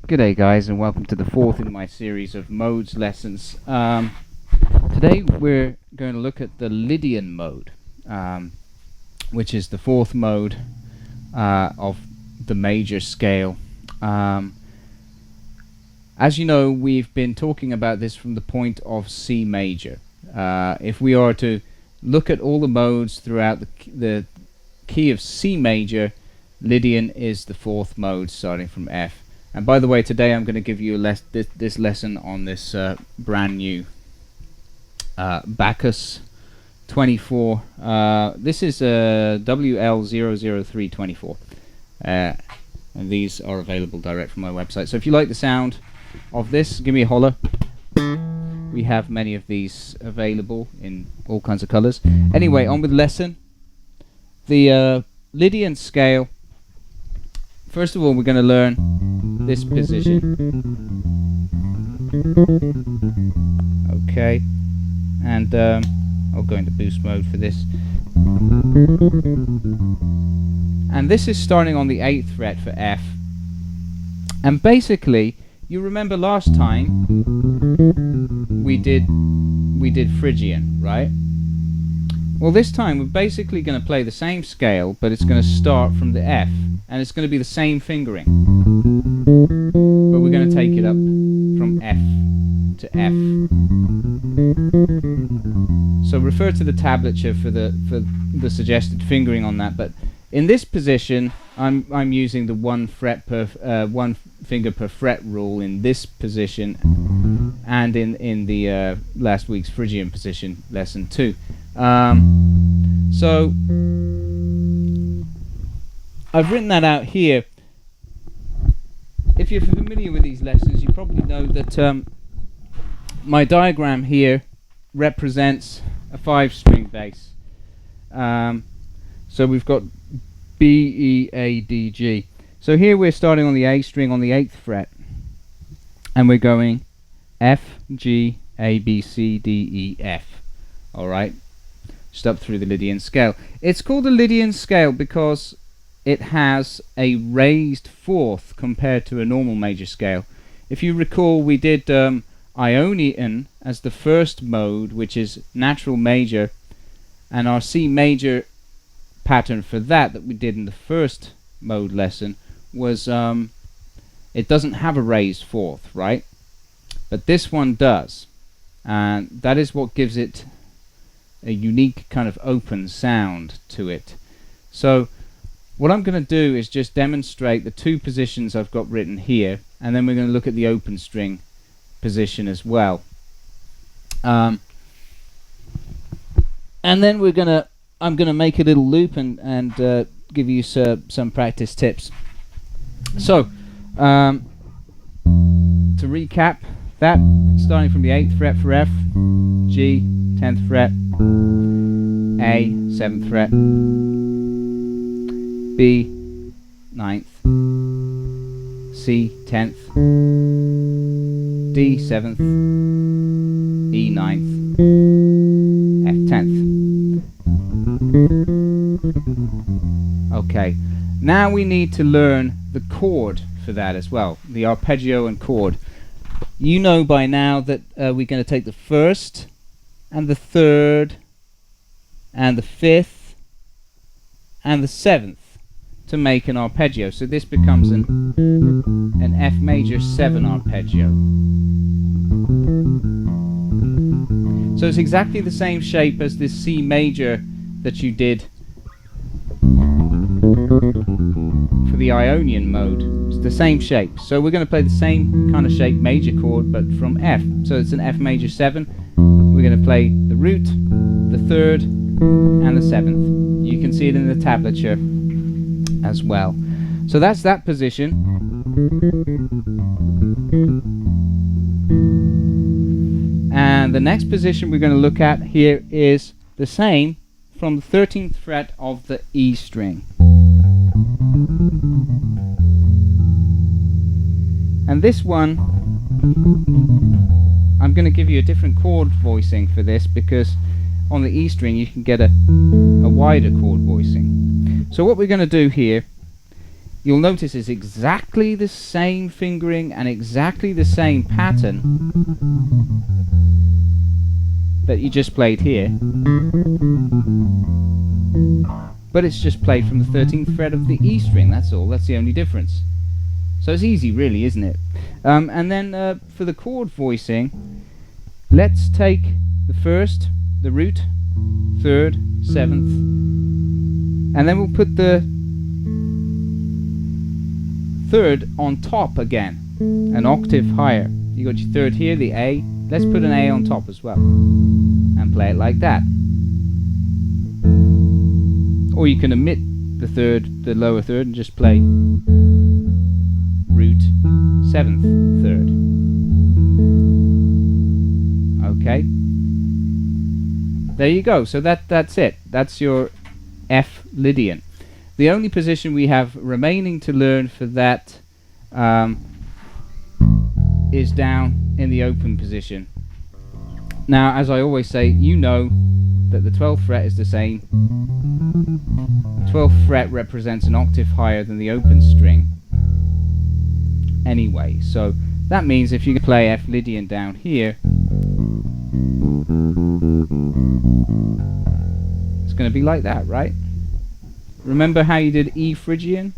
G'day guys, and welcome to the fourth in my series of modes lessons. Today we're going to look at the Lydian Mode, which is the fourth mode of the major scale. As you know, we've been talking about this from the point of C major. If we are to look at all the modes throughout the key of C major, Lydian is the fourth mode starting from F. And by the way, today I'm going to give you this lesson on this brand new Bacchus 24. This is WL00324, and these are available direct from my website. So if you like the sound of this, give me a holler. We have many of these available in all kinds of colors. Anyway, on with the lesson. The Lydian scale. First of all, we're going to learn this position. Okay, and I'll go into boost mode for this. And this is starting on the 8th fret for F. And basically, you remember last time we did Phrygian, right? Well, this time we're basically going to play the same scale, but it's going to start from the F, and it's going to be the same fingering, but we're going to take it up from F to F. So refer to the tablature for the suggested fingering on that. But in this position, I'm using the one finger per fret rule in this position, and in the last week's Phrygian position, lesson 2. So I've written that out here. If you're familiar with these lessons, you probably know that my diagram here represents a 5-string bass. So we've got B, E, A, D, G. So here we're starting on the A string on the 8th fret, and we're going F, G, A, B, C, D, E, F. Alright, just up through the Lydian scale. It's called the Lydian scale because it has a raised fourth compared to a normal major scale. If you recall, we did Ionian as the first mode, which is natural major, and our C major pattern for that we did in the first mode lesson was it doesn't have a raised fourth, right? But this one does, and that is what gives it a unique kind of open sound to it. So what I'm going to do is just demonstrate the two positions I've got written here, and then we're going to look at the open string position as well. And then I'm going to make a little loop and give you some practice tips. So to recap, that starting from the 8th fret for F, G 10th fret, A 7th fret, B 9th, C 10th, D 7th, E 9th, F 10th. Okay, now we need to learn the chord for that as well, the arpeggio and chord. You know by now that we're going to take the 1st and the 3rd and the 5th and the 7th to make an arpeggio. So this becomes an F major 7 arpeggio. So it's exactly the same shape as this C major that you did for the Ionian mode. It's the same shape. So we're going to play the same kind of shape major chord, but from F. So it's an F major 7. We're going to play the root, the 3rd, and the 7th. You can see it in the tablature as well. So that's that position. And the next position we're going to look at here is the same from the 13th fret of the E string. And this one, I'm going to give you a different chord voicing for this, because on the E string you can get a wider chord voicing. So what we're going to do here you'll notice it's exactly the same fingering and exactly the same pattern that you just played here, but it's just played from the 13th fret of the E string. That's all. That's the only difference. So it's easy, really, isn't it? And then for the chord voicing, let's take the first, the root, third, seventh, and then we'll put the third on top again, an octave higher. You got your third here, the A. Let's put an A on top as well, and play it like that. Or you can omit the third, the lower third, and just play root, seventh, third. Okay. There you go. So that's it. That's your F Lydian. The only position we have remaining to learn for that is down in the open position. Now, as I always say, you know that the 12th fret is the same. The 12th fret represents an octave higher than the open string anyway, so that means if you play F Lydian down here, it's going to be like that, right? Remember how you did E Phrygian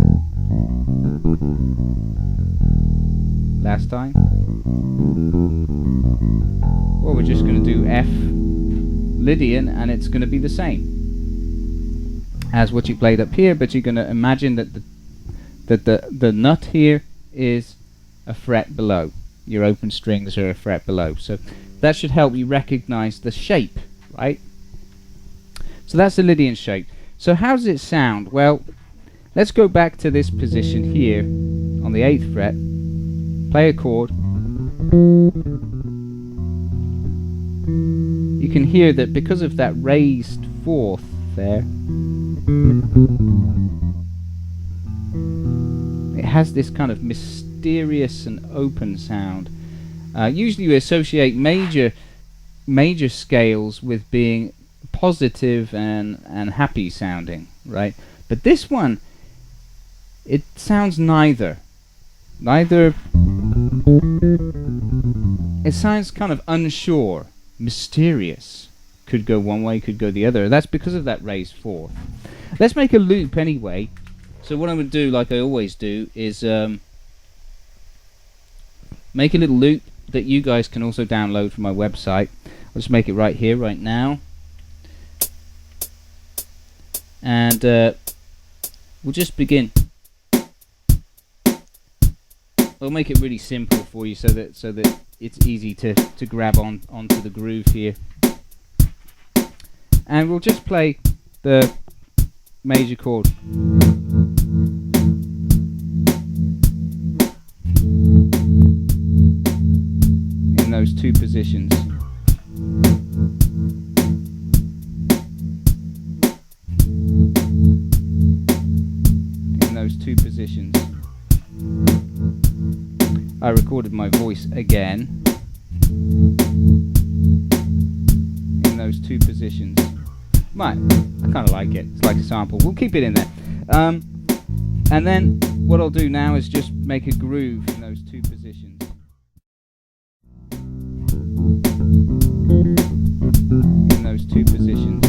last time? Well, we're just going to do F Lydian, and it's going to be the same as what you played up here, but you're going to imagine that the nut here is a fret below. Your open strings are a fret below. So that should help you recognize the shape, right? So that's the Lydian shape. So how does it sound? Well, let's go back to this position here on the 8th fret. Play a chord. You can hear that because of that raised 4th there, it has this kind of mysterious and open sound. Usually we associate major scales with being positive and happy sounding, right? But this one, it sounds neither. It sounds kind of unsure, mysterious. Could go one way, could go the other. That's because of that raised 4th. Let's make a loop anyway. So what I would do, like I always do, is make a little loop that you guys can also download from my website. I'll just make it right here, right now. And we'll just begin. I'll make it really simple for you so that it's easy to grab onto the groove here. And we'll just play the major chord. In those two positions. In those two positions. I recorded my voice again. In those two positions. Right, I kind of like it. It's like a sample. We'll keep it in there. And then what I'll do now is just make a groove in those two positions. In those two positions.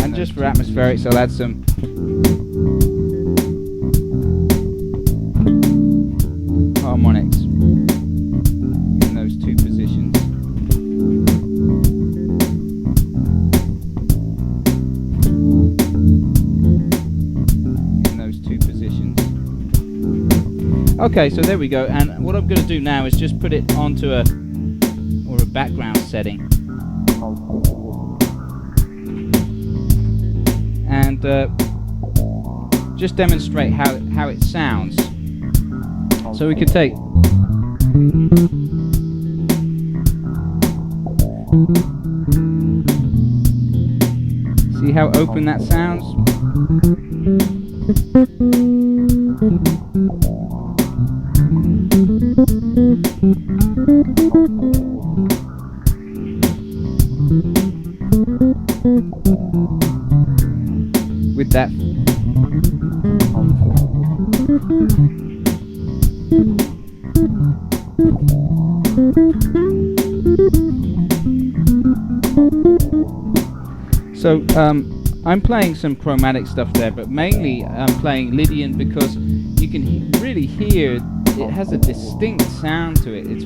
And just for atmospherics, I'll add some harmonics in those two positions. In those two positions. Okay, so there we go. And what I'm going to do now is just put it onto a background setting. And just demonstrate how it sounds. So we could take see how open that sounds? that. So I'm playing some chromatic stuff there, but mainly I'm playing Lydian because you can really hear it has a distinct sound to it. It's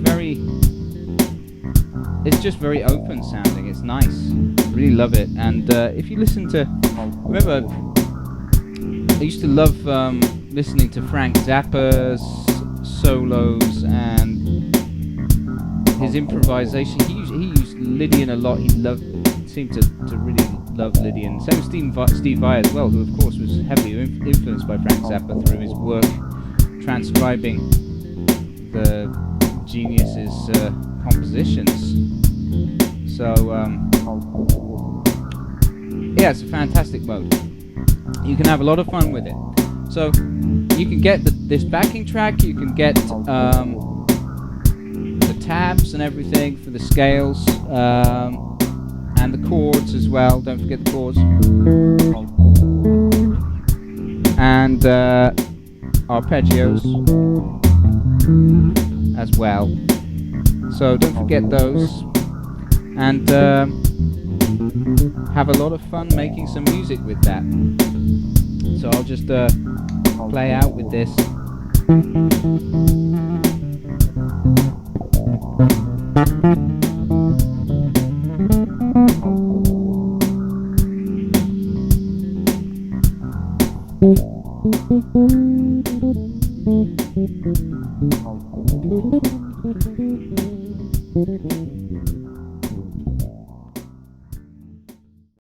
just very open sounding. It's nice. Really love it. And if you listen to, remember, I used to love listening to Frank Zappa's solos and his improvisation. He used Lydian a lot. He seemed to really love Lydian. Same with Steve Vai as well, who of course was heavily influenced by Frank Zappa through his work transcribing the genius's compositions. So yeah, it's a fantastic mode. You can have a lot of fun with it. So you can get this backing track, you can get the tabs and everything for the scales, and the chords as well, don't forget the chords, and arpeggios as well, so don't forget those, and have a lot of fun making some music with that. So I'll just play out with this.